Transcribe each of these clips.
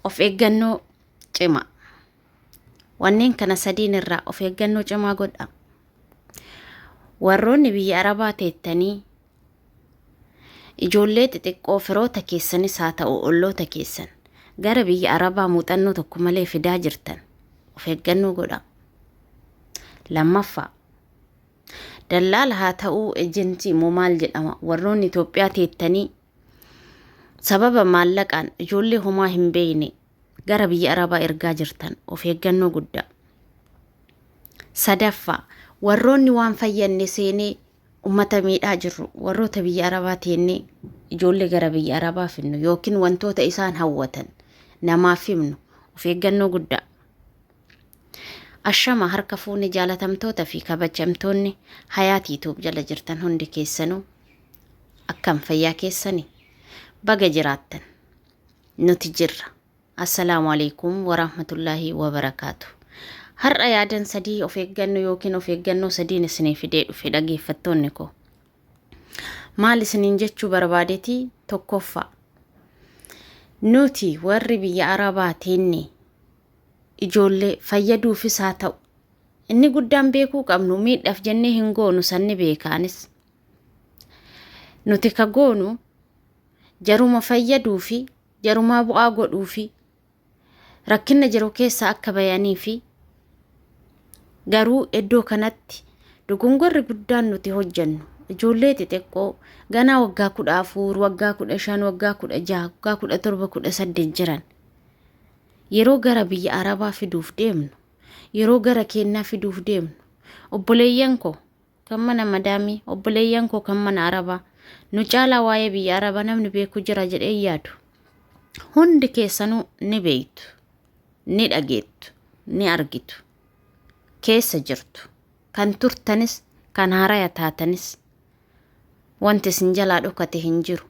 of eeggannoo cimaa. Wanneen kana sadiin irraa of eeggannoo cimaa godhaa. Warroonni biyya Arabaa teettanii ijoollee xixiqqoo firoota keessanis haa ta'u olloota keessan gara biyya Arabaa muuxannoo tokko malee fidaa jirtan of eeggannoo godhaa. Lammaffaa dallaala haa ta'u ejentii moo maal jedhama warroonni Itoophiyaa teettanii sababa maallaqaan ijoollee homaa hin beeyne gara biyya Arabaa ergaa jirtan of eeggannoo guddaa. Sadaffaa warroonni waan fayyanne seenee ummata miidhaa jirru warroota biyya Arabaa teennee ijoollee gara biyya Arabaa finnu yookiin wantoota isaan hawwatan namaaf himnu of eeggannoo guddaa. Ashama harka fuuni jaalatamtoota fi kabajamtoonni Hayaatii YouTube jala jirtan hundi keessanuu akkam fayyaa keessanii baga jiraattan nuti jirra. Assalaamu alaykum wa rahmatullahi wa barakaatuh. Har'a yaadan sadii of eeggannoo yookiin of eeggannoo sadiin isiniif fidee dhufe dhaggeeffattoonni koo. Maal isiniin jechuu barbaadetii? Tokkoffaa nuti warri biyya Arabaa teenne ijoollee fayyaduufis haa ta'u inni guddaan beekuu qabnu miidhaaf jennee hin goonu sanni beekaanis nuti ka goonu jaruma fayyaduu fi jaruma bu'aa godhuu fi rakkina jiru keessa akka bayanii fi garuu iddoo kanatti dogongorri guddaan nuti hojjennu ijoollee xixiqqoo ganaa waggaa 14 waggaa 15 waggaa 16 waggaa 17 18 jiran yeroo gara biyya Arabaa fiduuf deemnu yeroo gara Keenyaa fiduuf deemnu obboleeyyan koo kan mana madaamii obboleeyyan koo kan mana Arabaa nu caalaa waa'ee biyya Arabaa namni beeku jira jedhee yaadu hundi keessanuu ni beeytu ni dhageettu ni argitu keessa jirtu kan turtanis kan haaraya taatanis wanti isin jalaa dhokate hin jiru.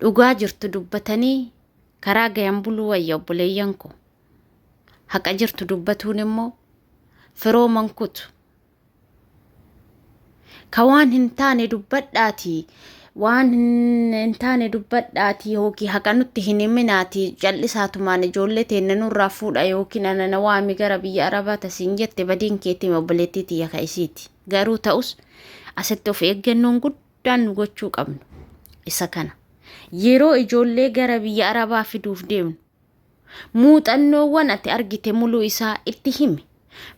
Dhugaa jirtu dubbatanii karaa gayan buluu wayya obboleeyyan koo haqa jirtu dubbatuun immoo firoo mankutu ka waan hin taane dubbadhaatii waan hin taane dubbadhaatii yookiin haqa nutti hin himinaatii jal'isaatumaan ijoollee teenne nurraa fuudha yookiin anana waami gara biyya Arabaa tasiin jette badiin keetii obboleettii tiyya ka isiiti. Garuu ta'us asitti of eeggannoon guddaan nu gochuu qabnu isa kana. Yeroo ijoollee gara biyya Arabaa fiduuf deemnu muuxannoowwan ati argite muluu isaa itti himi.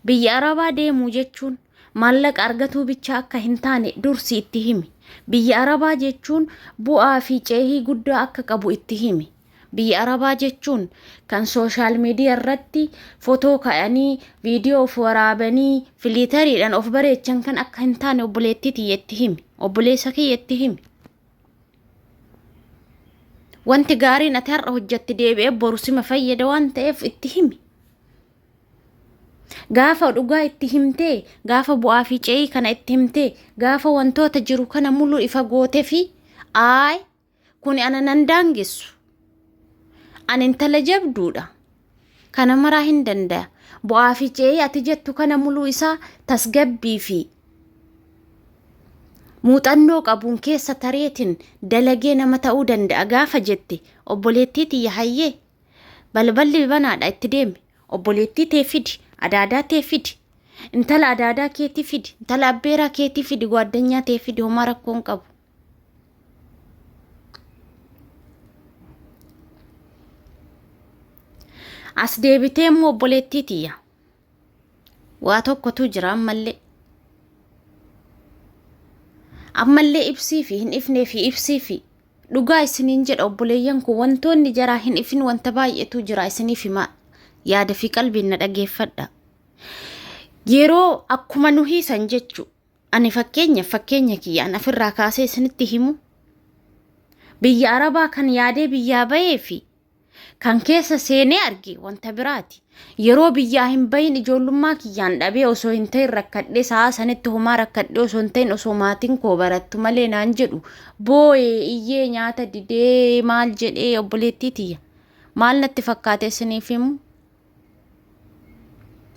Biyya Arabaa deemuu jechuun maallaqa argatuu bicha akka hin taane dursi itti himi. Biyya Arabaa jechuun bu'aa fi ceehii guddaa akka qabu itti himi. Biyya Arabaa jechuun kan sooshaal miidiyaa irratti footoo ka'anii viidiyoo of waraabanii filitariidhaan of bareechan kan akka hin taane obboleettii tiyyeetti himi. Obboleessa kiyyeetti himi. Wanti gaariin ati har'a hojjetti deebi'ee boru sima fayyada waan ta'eef itti himi. Gaafa dhugaa itti himtee gaafa bu'aa fi ceehii kana itti himtee gaafa wantoota jiru kana muluu ifa gootee fi kun ana nan daangessu ani intala jabduudha kana maraa hin danda'a bu'aa fi ceehii ati jettu kana muluu isaa tasgabbii fi muuxannoo qabuun keessa tareetiin dalagee nama ta'uu danda'a gaafa jette obboleettii tiyya hayyee balballi banaadha itti deemi obboleettii tee fidi adaadaa tee fidi intala adaadaa keetii fidi intala abbeeraa keetii fidi gwaaddanyaa tee fidi homaa rakkoon qabu. As deebitee immoo obboleettii tiyya waa tokkotu jira ammallee ibsii fi hin ifnee fi ibsii fi dhugaa isiniin jedha obboleeyyan koo wantoonni jaraa hin ifin wanta baay'eetu jira isiniif himaa yaada fi qalbiin na dhageeffadha. Yeroo akkuma nu hiisan jechu ani fakkeenya kiyyaan afirraa kaasee isinitti himu biyya Arabaa kan yaadee biyyaa bahee fi kan keessa seenee arge wanta biraati. Yeroo biyyaa hin bahin ijoollummaa kiyyaan dhabee osoo hin ta'in rakkadhee sa'a sanitti homaa rakkadhee osoo hin ta'in osoo maatiin koo barattu malee naan jedhu boo'ee iyyee nyaata didee maal jedhee obboleettii tiyya maal natti fakkaate isiniif himu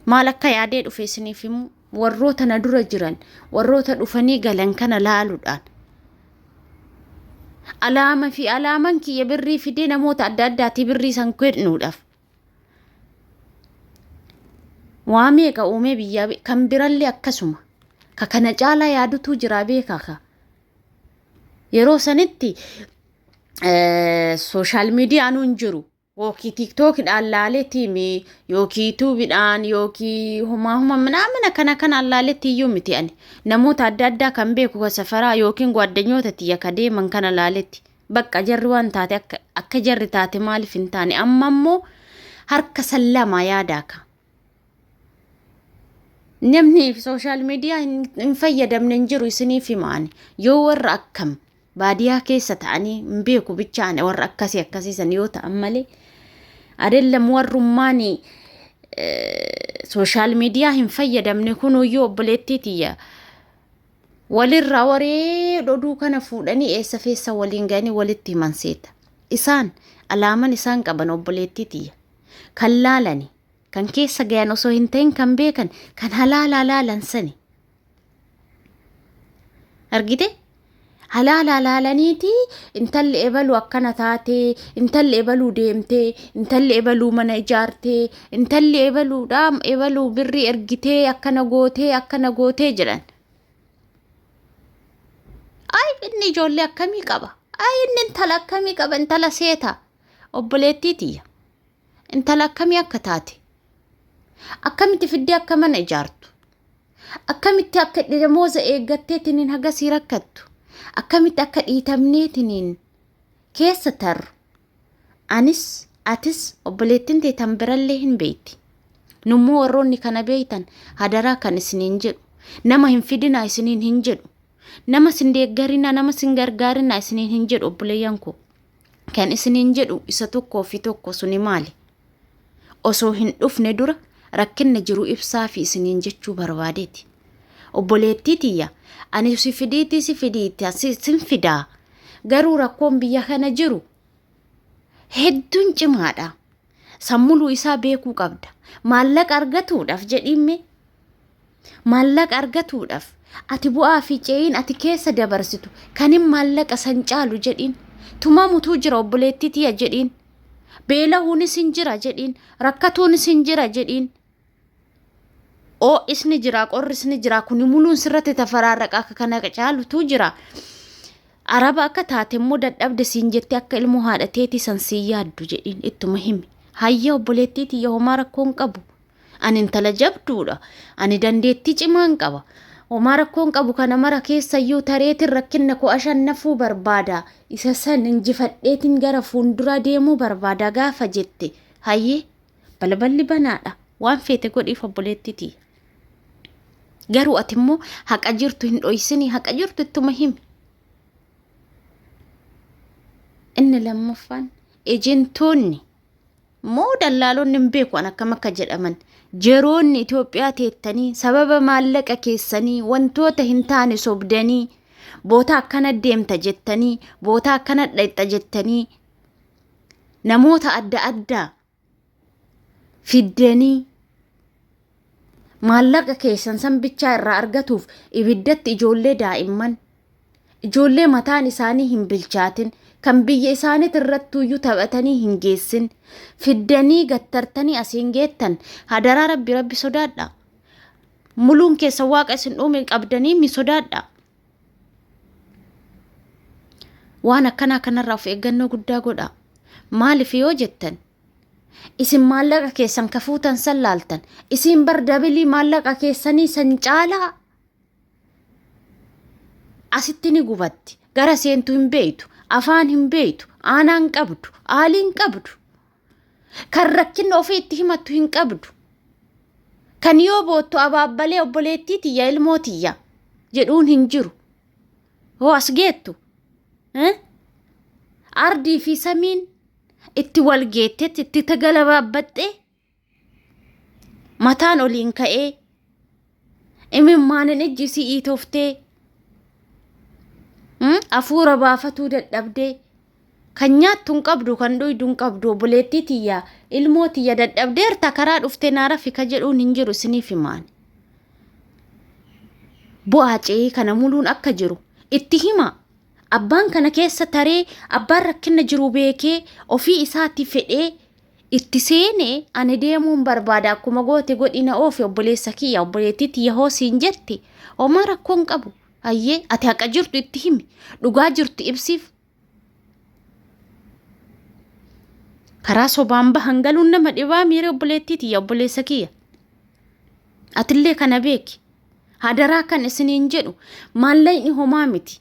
maal akka yaadee dhufe isiniif himu warroota na dura jiran warroota dhufanii galan kana laaluudhaan alaama fi alaaman kiyya birrii fidee namoota adda addaati birrii san kennuudhaaf waa meeqa uumee biyyaa kan birallee akkasuma ka kana caalaa yaadutu jira beekaa ka yeroo sanitti social media nuun jiru yookiin TikTok dhaan laaleetiimi yookiin YouTube dhaan yookiin huma mana kana laaleetti iyyuu miti ani namoota adda addaa kan beeku ka safaraa yookiin gwaaddanyoota tiyya ka deeman kana laaleetti bakka jarri waan taate akka jarri taate maaliif hin taane amma immoo harka sallama yaadaaka namni social media hin fayyadamne hin jiru isiniif himaani yoo warra akkam baadiyaa keessa ta'anii hin beeku bichaan warra akkasiisan yoo ta'an malee adeellam warrummaani social media hin fayyadamne kunuyyuu obboleettii tiyya walirraa waree dhoduu kana fuudhanii eessa feessa waliin ga'anii walitti himan seeta isaan alaaman isaan qaban obboleettii tiyya kan laalani kan keessa gayan osoo hin ta'in kan beekan kan halaalaa laalan sani argite halaalaa laalaniiti intalli ebaluu akkana taate intalli ebaluu deemte intalli ebaluu mana ijaarte intalli ebaluu birrii ergitee akkana gootee jedhan ay inni ijoollee akkamii qaba ay inni intala akkamii qaba intala seeta obboleettii tiyya intala akkamii akka taate akkamitti fiddee akka mana ijaartu akkamitti akka damooza eeggatteetiniin hagasii rakkattu akkamitti akka dhiitamneetiniin keessa tarru anis atis obboleettiin teetan birallee hin beeyti nummoo warroonni kana beeytan hadaraa kan isiniin jedhu nama hin fidinaa isiniin hin jedhu nama sin deeggarinaa nama sin gargaarinaa isiniin hin jedhu obboleeyyan koo kan isiniin jedhu isa tokkoo fi tokko suni maali osoo hin dhufne dura rakkinna jiru ibsaa fi isiniin jechuu barbaadeeti obboleettii tiyya ani si fidiiti sin fidaa garuu rakkoon biyya kana jiru hedduun cimaadha sammuluu isaa beekuu qabda maallaqa argatuudhaaf jedhimme maallaqa argatuudhaaf ati bu'aa fi ceeyin ati keessa dabarsitu kanin maallaqa san caalu jedhiin tumamutuu jira obboleettii tiyya jedhiin beelahuunis hin jira jedhiin rakkatuunis hin jira jedhiin oo isni jira qorrisni jira kuni muluun sirratti tafaraarraqa akka kana caalutu jira araba akka taate immoo dadhabde siin jettee akka ilmoo haadhateetii san sii yaaddu jedhiin ittuma himi hayya obboleettii tiyya homaa rakkoon qabu ani intala jabduudha ani dandeettii cimaan qaba homaa rakkoon qabu kana mara keessayyuu tareetiin rakkinna koo ashannafuu barbaada isa san injifadheetiin gara fuulduraa deemuu barbaada gaafa jette hayyee balballi banaadha waan feete godhiif obboleettii tiyya garuu ati immoo haqa jirtu hin dhoysinii haqa jirtu ittuma himi inni lammaffaan ejentoonni moo dallaalonni hin beeku an akkam akka jedhaman jeroonni Itoophiyaa teettanii sababa maallaqa keessanii wantoota hin taane sobdanii boota akkana deemta jettanii boota akkana dhayxa jettanii namoota adda addaa fiddanii maallaqa keessan san bichaa irraa argatuuf ibiddatti ijoollee daa'imman ijoollee mataan isaanii hin bilchaatin kan biyya isaaniit irrattuuyyuu taphatanii hin geessin fiddanii gattartanii asiin geettan hadaraa rabbi sodaadha muluun keessa waaqa isin uume qabdanii mi sodaadha waan akkanaa kanarraa of eeggannoo guddaa godha maaliif yoo jettan isin maallaqa keessan kafuutan san laaltan isin bardabilii maallaqa keessanii san caalaa asitti ni gubatti gara seentu hin beeytu afaan hin beeytu aanaan qabdu aaliin qabdu kan rakkinna ofii itti himattu hin qabdu kan yoo boottu abaabbalee obboleettii tiyya ilmoo tiyya jedhuun hin jiru hoo as geettu ardii fi samiin itti wal geettetti itti tagalabaabbaxxee mataan oliin ka'ee imimmaan ijji si'ii tooftee afuura baafatuu dadhabdee kan nyaattu hin qabdu kan dhuydu hin qabdu obboleettii tiyya ilmoo tiyya dadhabdeerta karaa dhuftee naara fi ka jedhuun hin jiru isiniif himaan bu'aa ce'ii kana muluun akka jiru itti hima abbaan kana keessa taree abbaan rakkina jiru beekee ofii isaatti fedhee itti seenee ani deemuun barbaada akkuma goote godhina oofi obboleessa kiyya obboleettiitti yahoo siin jetti homaa rakkoon qabu ayyee ati haqa jirtu itti himi dhugaa jirtu ibsiif karaa sobaan bahan galuun nama dhibaa miira obboleettiitti ya obboleessa kiyya atillee kana beeki hadaraa kan isiniin jedhu maallayni homaa miti